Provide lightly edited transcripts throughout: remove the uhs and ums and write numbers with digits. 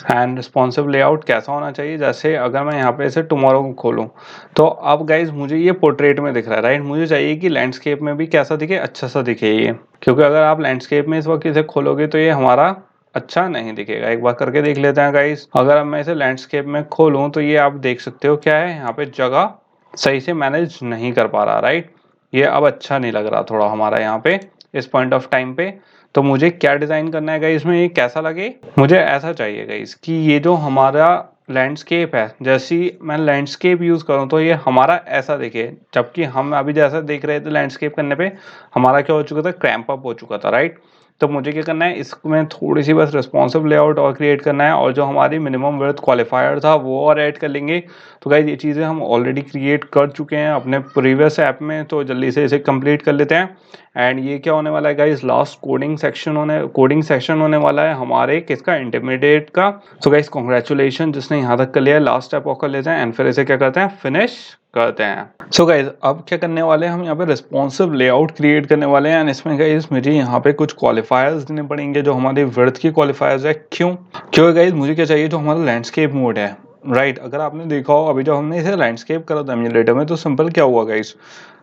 And responsive layout कैसा होना चाहिए, जैसे अगर मैं यहाँ पे इसे टुमारो को खोलूँ तो अब गाइज मुझे ये पोर्ट्रेट में दिख रहा है, राइट। मुझे चाहिए कि लैंडस्केप में भी कैसा दिखे, अच्छा सा दिखे ये, क्योंकि अगर आप लैंडस्केप में इस वक्त इसे खोलोगे तो ये हमारा अच्छा नहीं दिखेगा। एक बार करके देख लेते हैं गाइज। अगर अब मैं इसे लैंडस्केप में खोलूँ तो ये आप देख सकते हो क्या है, यहाँ पे जगह सही से मैनेज नहीं कर पा रहा, राइट। ये अब अच्छा नहीं लग रहा थोड़ा हमारा यहाँ पे इस पॉइंट ऑफ टाइम पे। तो मुझे क्या डिज़ाइन करना है गाइस इसमें, ये कैसा लगे, मुझे ऐसा चाहिए गाइस कि ये जो हमारा लैंडस्केप है, जैसी मैं लैंडस्केप यूज़ करूँ तो ये हमारा ऐसा दिखे, जबकि हम अभी जैसा देख रहे थे लैंडस्केप करने पे हमारा क्या हो चुका था, क्रैम्प अप हो चुका था, राइट। तो मुझे क्या करना है, इसमें थोड़ी सी बस रिस्पॉन्सिव लेआउट और क्रिएट करना है, और जो हमारी मिनिमम विड्थ क्वालिफायर था वो और ऐड कर लेंगे। तो गाइस ये चीज़ें हम ऑलरेडी क्रिएट कर चुके हैं अपने प्रीवियस ऐप में, तो जल्दी से इसे कंप्लीट कर लेते हैं। एंड ये क्या होने वाला है गाइस, लास्ट कोडिंग सेक्शन होने वाला है हमारे किसका, इंटरमीडिएट का। सो गाइस कॉन्ग्रेचुलेशन जिसने यहाँ तक कर लिया है। लास्ट स्टेप और कर लेते हैं एंड फिर इसे क्या करते हैं, फिनिश करते हैं। सो गाइस अब क्या करने वाले हैं, हम यहाँ पे रिस्पॉन्सिव लेआउट क्रिएट करने वाले हैं। एंड इसमें गाइस मुझे यहाँ पे कुछ क्वालिफायर्स देने पड़ेंगे, जो हमारी विड्थ की क्वालिफायर्स है। क्यों गाइस, मुझे क्या चाहिए, जो हमारा लैंडस्केप मोड है, राइट। अगर आपने देखा हो अभी जब हमने इसे लैंडस्केप करा था एमुलेटर में, तो सिंपल क्या हुआ गाइस,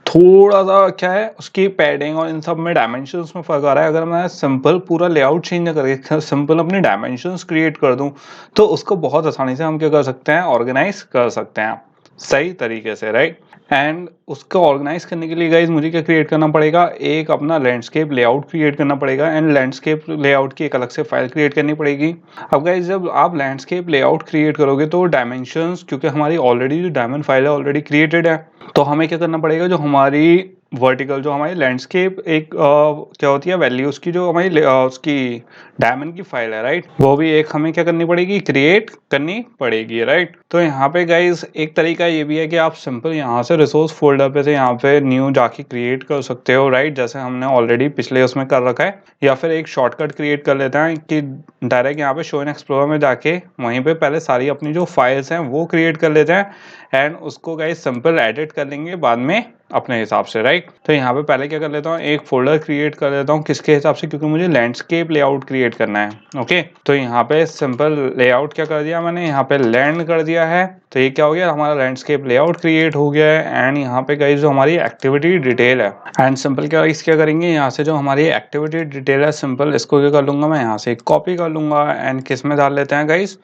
थोड़ा सा क्या है उसकी पैडिंग और इन सब में डायमेंशंस में फर्क आ रहा है। अगर मैं सिंपल पूरा लेआउट चेंज ना करके सिंपल अपनी डायमेंशंस क्रिएट कर दूं तो उसको बहुत आसानी से हम क्या कर सकते हैं, ऑर्गेनाइज कर सकते हैं सही तरीके से, राइट। एंड उसको ऑर्गेनाइज करने के लिए गाइज मुझे क्या क्रिएट करना पड़ेगा, एक अपना लैंडस्केप लेआउट क्रिएट करना पड़ेगा। एंड लैंडस्केप लेआउट की एक अलग से फाइल क्रिएट करनी पड़ेगी। अब गाइज जब आप लैंडस्केप लेआउट क्रिएट करोगे तो डायमेंशंस, क्योंकि हमारी ऑलरेडी जो डायमंड फाइल है ऑलरेडी क्रिएटेड है, तो हमें क्या करना पड़ेगा, जो हमारी वर्टिकल जो हमारी लैंडस्केप एक क्या होती है वैल्यूज की, जो हमारी उसकी डायमंड की फाइल है, राइट, वो भी एक हमें क्या करनी पड़ेगी, क्रिएट करनी पड़ेगी, राइट। तो यहाँ पे गाइज एक तरीका ये भी है कि आप सिंपल यहाँ से रिसोर्स फोल्डर पे से यहाँ पे न्यू जाके क्रिएट कर सकते हो, राइट, जैसे हमने ऑलरेडी पिछले उसमें कर रखा है। या फिर एक शॉर्टकट क्रिएट कर लेते हैं कि डायरेक्ट यहाँ पे शो इन एक्सप्लोरर में जाके वहीं पे पहले सारी अपनी जो फाइल्स हैं वो क्रिएट कर लेते हैं एंड उसको गाइज सिंपल एडिट कर लेंगे बाद में अपने हिसाब से, राइट। तो यहाँ पे पहले क्या कर लेता हूँ, एक फोल्डर क्रिएट कर लेता हूँ किसके हिसाब से, क्योंकि मुझे लैंडस्केप लेआउट क्रिएट करना है। ओके, तो यहाँ पे सिंपल लेआउट क्या कर दिया मैंने, यहाँ पे लैंड कर दिया है। तो ये क्या हो गया, हमारा लैंडस्केप लेआउट क्रिएट हो गया है। एंड यहाँ पे गाइज जो हमारी एक्टिविटी डिटेल है, एंड सिंपल क्या करेंगे, यहाँ से जो हमारी एक्टिविटी डिटेल है सिंपल इसको क्या कर लूंगा, मैं यहाँ से कॉपी कर लूंगा एंड किस में डाल लेते हैं गाइज,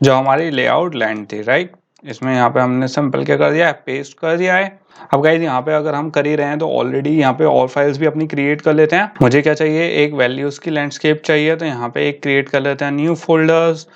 जो हमारी लेआउट लैंड थी, राइट, इसमें यहाँ पे हमने सिंपल क्या कर दिया है, पेस्ट कर दिया है। अब गाइज यहाँ पे अगर हम कर ही रहे हैं तो ऑलरेडी यहाँ पे और फाइल्स भी अपनी क्रिएट कर लेते हैं। मुझे क्या चाहिए, एक वैल्यूज की लैंडस्केप चाहिए, तो यहाँ पे एक क्रिएट कर लेते हैं न्यू फोल्डर्स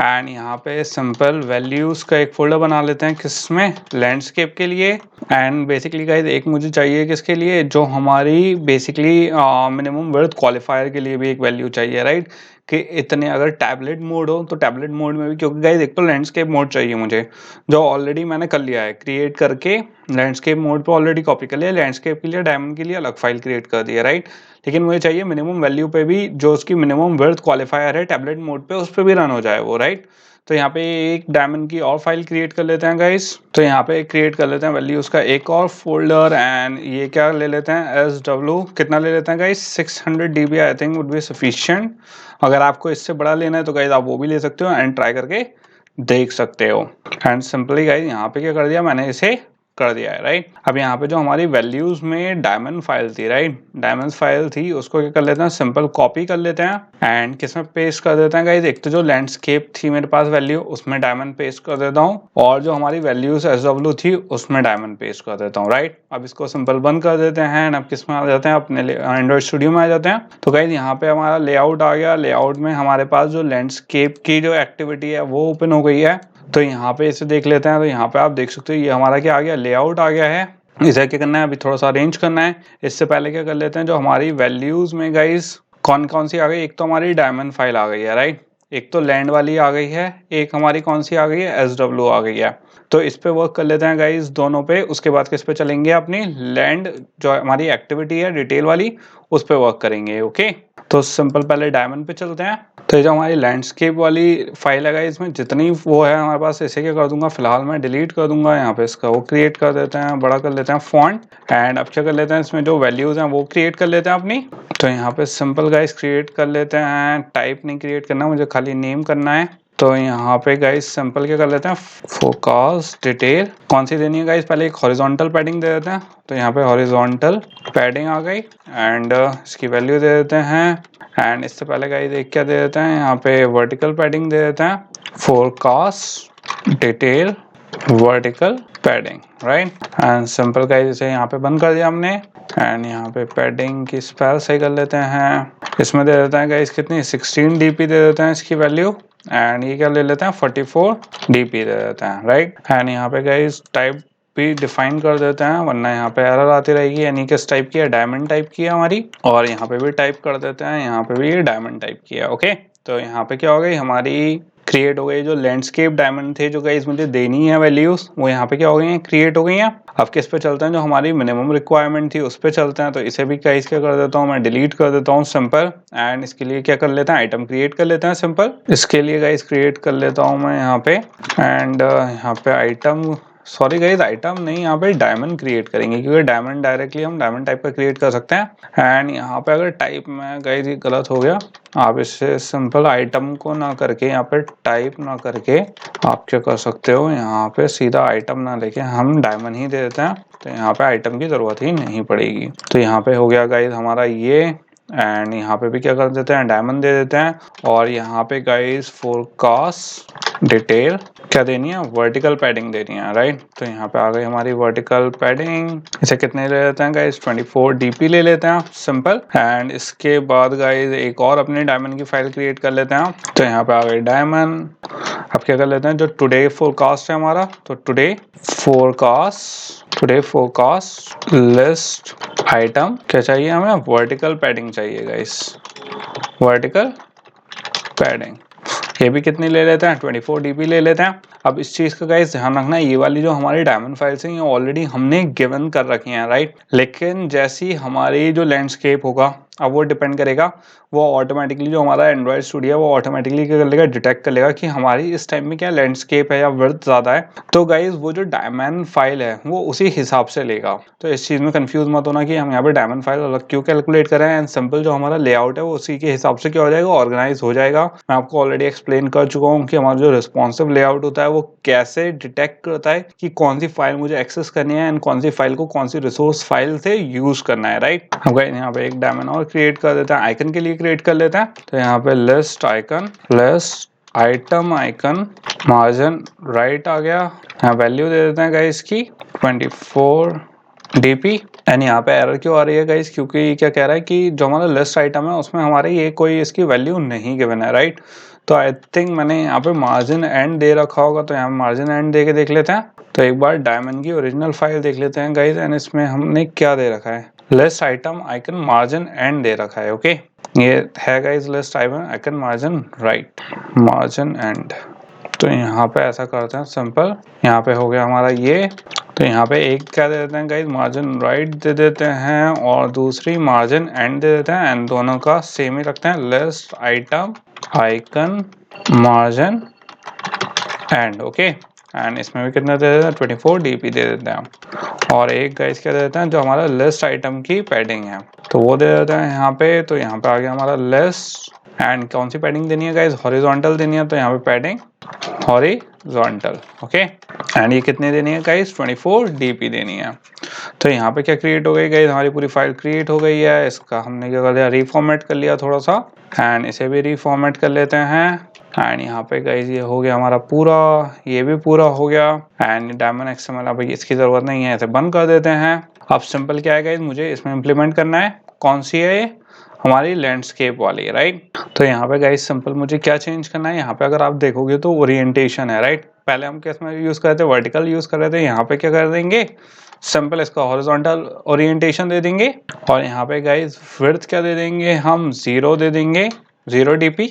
एंड यहाँ पे सिंपल वैल्यूज का एक फोल्डर बना लेते हैं किसमें, लैंडस्केप के लिए। एंड बेसिकली गाइज एक मुझे चाहिए किसके लिए, जो हमारी बेसिकली मिनिमम विड्थ क्वालिफायर के लिए भी एक वैल्यू चाहिए, राइट, कि इतने अगर टैबलेट मोड हो तो टैबलेट मोड में भी, क्योंकि गाइज एक तो लैंडस्केप मोड चाहिए मुझे, जो ऑलरेडी मैंने कर लिया है क्रिएट करके, लैंडस्केप मोड पे ऑलरेडी कॉपी कर लिया, लैंडस्केप के लिए डायमंड के लिए अलग फाइल क्रिएट कर दिया, राइट। लेकिन मुझे चाहिए मिनिमम वैल्यू पे भी जो उसकी मिनिमम विड्थ क्वालिफायर है टैबलेट मोड पे, उस पर भी रन हो जाए वो, राइट। तो यहाँ पे एक डायमंड की और फाइल क्रिएट कर लेते हैं गाइस। तो यहाँ पे क्रिएट कर लेते हैं वैल्यू उसका एक और फोल्डर एंड ये क्या ले लेते हैं, SW कितना ले लेते हैं guys, 600 DB I think would be sufficient. अगर आपको इससे बड़ा लेना है तो गाइस आप वो भी ले सकते हो एंड ट्राई करके देख सकते हो। एंड सिंपली गाइस यहाँ पे क्या कर दिया मैंने, इसे कर दिया है, राइट। अब यहाँ पे जो हमारी वैल्यूज में डायमंड फाइल थी, राइट, डायमंड फाइल थी, उसको क्या कर लेते हैं, सिंपल कॉपी कर लेते हैं एंड किसमें पेस्ट कर देते हैं गाइस, एक तो जो लैंडस्केप थी मेरे पास वैल्यू उसमें डायमंड पेस्ट कर देता हूँ, और जो हमारी वैल्यूज SW थी उसमें डायमंड पेस्ट कर देता हूँ, राइट। अब इसको सिंपल बंद कर देते हैं एंड अब किसमें आ जाते हैं, अपने एंड्रॉइड स्टूडियो में आ जाते हैं। तो गाइस यहाँ पे हमारा लेआउट आ गया, लेआउट में हमारे पास जो लैंडस्केप की जो एक्टिविटी है वो ओपन हो गई है। तो यहाँ पे इसे देख लेते हैं, तो यहाँ पे आप देख सकते हो ये हमारा क्या आ गया, लेआउट आ गया है। इसे क्या करना है, अभी थोड़ा सा अरेंज करना है। इससे पहले क्या कर लेते हैं, जो हमारी वैल्यूज में गाइस कौन कौन सी आ गई, एक तो हमारी डायमंड फाइल आ गई है, राइट, एक तो लैंड वाली आ गई है, एक हमारी कौन सी आ गई है, SW आ गई है। तो इस पे वर्क कर लेते हैं गाइस दोनों पे, उसके बाद किस पे चलेंगे, अपनी लैंड जो हमारी एक्टिविटी है डिटेल वाली उस पे वर्क करेंगे। ओके, तो सिंपल पहले डायमंड पे चलते हैं। तो ये जो हमारी लैंडस्केप वाली फाइल है इसमें जितनी वो है हमारे पास, इसे क्या कर दूंगा, फिलहाल मैं डिलीट कर दूंगा। यहाँ पे इसका वो क्रिएट कर देते हैं, बड़ा कर लेते हैं फॉन्ट एंड अब क्या कर लेते हैं, इसमें जो वैल्यूज हैं वो क्रिएट कर लेते हैं अपनी। तो यहाँ पे सिंपल गाइस क्रिएट कर लेते हैं, टाइप नहीं क्रिएट करना मुझे, खाली नेम करना है। तो यहाँ पे गाइस सिंपल क्या कर लेते हैं, फोकस डिटेल कौन सी देनी है गाइस, पहले एक हॉरिजॉन्टल पैडिंग दे देते हैं। तो यहाँ पे हॉरिजॉन्टल पैडिंग आ गई एंड इसकी वैल्यू दे देते हैं। एंड इससे पहले गाइस एक क्या दे देते हैं, यहाँ पे वर्टिकल पैडिंग दे देते हैं, forecast detail vertical padding, right. And simple guys इसे यहाँ पे बंद कर दिया हमने। एंड यहाँ पे पैडिंग की स्पेल सही कर लेते हैं, इसमें दे देते हैं गाइस कितनी 16 dp दे देते हैं इसकी वैल्यू। एंड ये क्या ले लेते हैं 44 dp दे देते हैं, राइट। एंड यहाँ पे गाइस टाइप भी डिफाइन कर देते हैं, वरना यहाँ पे एरर आती रहेगी। यानी किस टाइप की है, डायमंड टाइप की है हमारी। और यहाँ पे भी टाइप कर देते हैं, यहाँ पे भी डायमंड टाइप की है, ओके। तो यहाँ पे क्या हो गई हमारी क्रिएट हो गई जो लैंडस्केप डायमंड थे जो गाइस मुझे देनी है वैल्यूज, वो यहाँ पे क्या हो गई हैं, क्रिएट हो गई हैं। अब किस पे चलते हैं, जो हमारी मिनिमम रिक्वायरमेंट थी उस पे चलते हैं। तो इसे भी गाइस क्या कर देता हूँ मैं, डिलीट कर देता हूँ सिंपल। एंड इसके लिए क्या कर लेते हैं, आइटम क्रिएट कर लेते हैं सिंपल। इसके लिए गाइस क्रिएट कर लेता हूँ मैं यहाँ पे। एंड यहाँ पे आइटम, सॉरी गाइस आइटम नहीं, यहाँ पे डायमंड क्रिएट करेंगे, क्योंकि डायमंड डायरेक्टली हम डायमंड टाइप का क्रिएट कर सकते हैं। एंड यहाँ पे अगर टाइप में गाइस ये गलत हो गया, आप इससे सिंपल आइटम को ना करके यहाँ पे टाइप ना करके आप क्या कर सकते हो, यहाँ पे सीधा आइटम ना लेके हम डायमंड ही दे देते हैं। तो यहाँ पे आइटम की जरूरत ही नहीं पड़ेगी। तो यहाँ पे हो गया गाइस हमारा ये। एंड यहाँ पे भी क्या कर देते हैं, डायमंड दे देते हैं। और यहाँ पे गाइस फोरकास्ट डिटेल क्या देनी है, वर्टिकल पैडिंग देनी है, राइट। तो यहाँ पे आ गई हमारी वर्टिकल पैडिंग। इसे कितने ले लेते हैं गाइस, 24 dp ले लेते हैं सिंपल। एंड इसके बाद गाइस एक और अपने डायमंड की फाइल क्रिएट कर लेते हैं। तो यहाँ पे आ गई डायमंड। अब क्या कर लेते हैं, जो टुडे फोरकास्ट है हमारा, तो टुडे फोरकास्ट लिस्ट आइटम क्या चाहिए हमें, वर्टिकल पैडिंग चाहिए गाइस, वर्टिकल पैडिंग। ये भी कितनी ले लेते हैं, 24 dp ले लेते हैं। अब इस चीज का गाइस ध्यान रखना, ये वाली जो हमारी डायमंड फाइल्स हैं ये ऑलरेडी हमने गिवन कर रखी हैं, राइट। लेकिन जैसी हमारी जो लैंडस्केप होगा, अब वो डिपेंड करेगा, वो ऑटोमेटिकली जो हमारा एंड्रॉइड स्टूडियो है वो ऑटोमेटिकली क्या कर लेगा, डिटेक्ट कर लेगा कि हमारी इस टाइम में क्या लैंडस्केप है या विड्थ ज्यादा है। तो गाइज वो जो डायमंड फाइल है वो उसी हिसाब से लेगा। तो इस चीज में कंफ्यूज मत होना कि हम यहाँ पे डायमंड फाइल अलग क्यों कैलकुलेट करें। एंड सिंपल जो हमारा लेआउट है वो उसी के हिसाब से क्या हो जाएगा, ऑर्गेनाइज हो जाएगा। मैं आपको ऑलरेडी एक्सप्लेन कर चुका हूँ कि हमारा जो रिस्पॉन्सिव लेआउट होता है वो कैसे डिटेक्ट करता है कि कौन सी फाइल मुझे एक्सेस करनी है एंड कौन सी फाइल को कौन सी रिसोर्स फाइल से यूज करना है, राइट। अब गाइस यहाँ पे एक डायमंड और क्रिएट कर देते हैं, आइकन के लिए क्रिएट कर लेते हैं। तो यहाँ पे list icon, list item icon margin right आ गया। यहाँ वैल्यू दे देते हैं गाइस की 24 dp। एंड यहाँ पे एरर क्यों आ रही है गाइस, क्योंकि ये क्या कह रहा है कि जो हमारा लिस्ट आइटम है उसमें हमारे ये कोई इसकी वैल्यू नहीं गिवन है, राइट। तो आई थिंक मैंने यहाँ पे मार्जिन एंड दे रखा होगा, तो यहाँ मार्जिन एंड दे के देख लेते हैं। तो एक बार डायमंड की ओरिजिनल फाइल देख लेते हैं गाइस। एंड इसमें हमने क्या दे रखा है, list item icon margin and they रखा है, ओके। ये है guys list icon margin right, margin and. तो यहाँ पे ऐसा करते हैं सिंपल, यहाँ पे हो गया हमारा ये। तो यहाँ पे एक क्या दे देते हैं गाइस, मार्जिन राइट दे देते हैं और दूसरी मार्जिन एंड दे देते हैं। एंड दोनों का सेम ही रखते हैं, list item icon margin and, okay. And इसमें भी कितना दे देते हैं, 24 dp दे देते हैं। और एक गाइस क्या दे देते हैं, जो हमारा लिस्ट आइटम की पैडिंग है तो वो दे देते हैं यहाँ पे। तो यहाँ पे आ गया हमारा लिस्ट। एंड कौन सी पैडिंग देनी है गाइस, हॉरिजॉन्टल देनी है। तो यहाँ पे पैडिंग हॉरिजॉन्टल, ओके। एंड ये कितनी देनी है गाइस, 24 dp देनी है। तो यहाँ पे क्या क्रिएट हो गई गाइस, हमारी पूरी फाइल क्रिएट हो गई है। इसका हमने क्या कर लिया, रीफॉर्मेट कर लिया थोड़ा सा। एंड इसे भी रीफॉर्मेट कर लेते हैं। एंड यहाँ पे गाइस ये हो गया हमारा पूरा, ये भी पूरा हो गया। एंड डायमंड एक्सएमएल अब इसकी जरूरत नहीं है, इसे बंद कर देते हैं। अब सिंपल क्या है गाइस, मुझे इसमें इम्प्लीमेंट करना है, कौन सी है ये, हमारी लैंडस्केप वाली, राइट। तो यहाँ पे गाइस सिंपल मुझे क्या चेंज करना है, यहाँ पे अगर आप देखोगे तो ओरिएंटेशन है, राइट। पहले हम किस में यूज कर रहे थे, वर्टिकल यूज कर रहे थे। यहाँ पे क्या कर देंगे, सिंपल इसका हॉरिजॉन्टल ओरिएंटेशन दे देंगे। और यहाँ पे गाइस विड्थ क्या दे देंगे, हम 0 दे देंगे, 0 dp।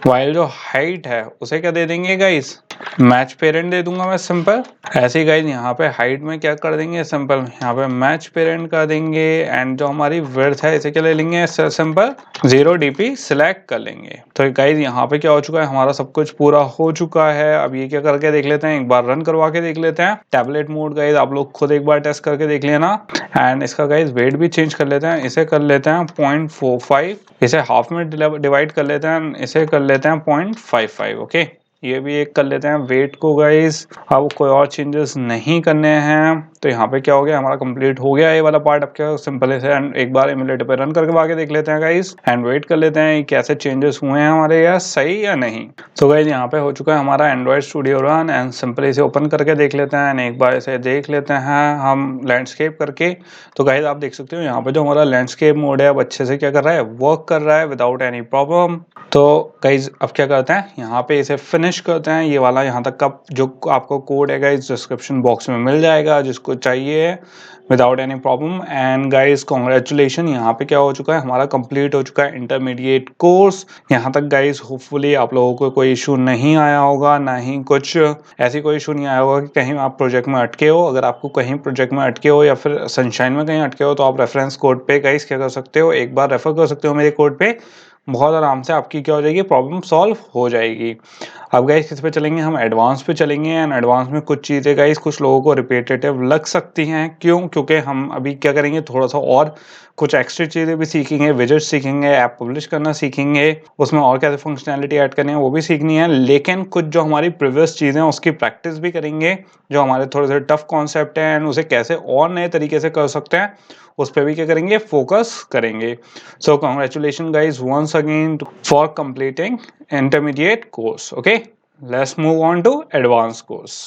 वाइल जो हाइट है उसे क्या दे देंगे गाइस, मैच पेरेंट दे दूंगा मैं सिंपल। ऐसे ही गाइस यहाँ पे हाइट में क्या कर देंगे, सिंपल यहाँ पे मैच पेरेंट कर देंगे। एंड जो हमारी विड्थ है इसे क्या ले लेंगे, सिंपल 0 dp सिलेक्ट कर लेंगे। तो गाइस यहाँ पे क्या हो चुका है, हमारा सब कुछ पूरा हो चुका है। अब ये क्या करके देख लेते हैं, एक बार रन करवा के देख लेते हैं। टैबलेट मोड गाइस आप लोग खुद एक बार टेस्ट करके देख लेना। एंड इसका गाइस वेट भी चेंज कर लेते हैं, इसे कर लेते हैं 0.45, इसे हाफ में डिवाइड कर लेते हैं, इसे कर लेते हैं 0.55, ओके। ये भी एक कर लेते हैं वेट को गाइस। अब कोई और चेंजेस नहीं करने हैं तो यहाँ पे क्या हो गया, हमारा कंप्लीट हो गया ये वाला पार्ट। अब क्या सिंपल है एंड एक बार एमुलेटर पे रन करके आगे देख लेते हैं गाइस एंड वेट कर लेते हैं कैसे चेंजेस हुए हैं हमारे यहाँ सही या नहीं। तो गाइस यहाँ पे हो चुका है हमारा Android studio run and simple इसे ओपन करके देख लेते हैं एंड एक बार इसे देख लेते हैं हम लैंडस्केप करके। तो गाइस आप देख सकते हो यहाँ पे जो हमारा लैंडस्केप मोड है अब अच्छे से क्या कर रहा है, वर्क कर रहा है विदाउट एनी प्रॉब्लम। तो गाइस अब क्या करते हैं, यहाँ पे इसे फिनिश करते हैं। ये वाला यहाँ तक का जो आपको कोड है गाइस डिस्क्रिप्शन बॉक्स में मिल जाएगा जिसको चाहिए without any problem. And guys congratulation, यहाँ पे क्या हो चुका है, हमारा कंप्लीट हो चुका है इंटरमीडिएट कोर्स। यहाँ तक गाइस होपफुली आप लोगों को कोई इशू नहीं आया होगा, ना ही कुछ ऐसी कोई इशू नहीं आया होगा कि कहीं आप प्रोजेक्ट में अटके हो। अगर आपको कहीं प्रोजेक्ट में अटके हो या फिर सनशाइन में कहीं अटके हो तो आप रेफरेंस कोड पे गाइस क्या कर सकते हो, एक बार रेफर कर सकते हो मेरे कोड पे। बहुत आराम से आपकी क्या हो जाएगी, प्रॉब्लम सॉल्व हो जाएगी। अब गाइस किस पे चलेंगे, हम एडवांस पे चलेंगे एंड एडवांस में कुछ चीज़ें गाइस कुछ लोगों को रिपीटेटिव लग सकती हैं। क्यों, क्योंकि हम अभी क्या करेंगे, थोड़ा सा और कुछ एक्स्ट्रा चीज़ें भी सीखेंगे, विजेट सीखेंगे, ऐप पब्लिश करना सीखेंगे, उसमें और कैसे फंक्शनैलिटी ऐड करनी है वो भी सीखनी है। लेकिन कुछ जो हमारी प्रीवियस चीज़ें हैं उसकी प्रैक्टिस भी करेंगे, जो हमारे थोड़े से टफ कॉन्सेप्ट हैं एंड उसे कैसे और नए तरीके से कर सकते हैं उस पर भी क्या करेंगे, फोकस करेंगे। So congratulations guys once again for completing intermediate course. Okay, let's move on to advanced course.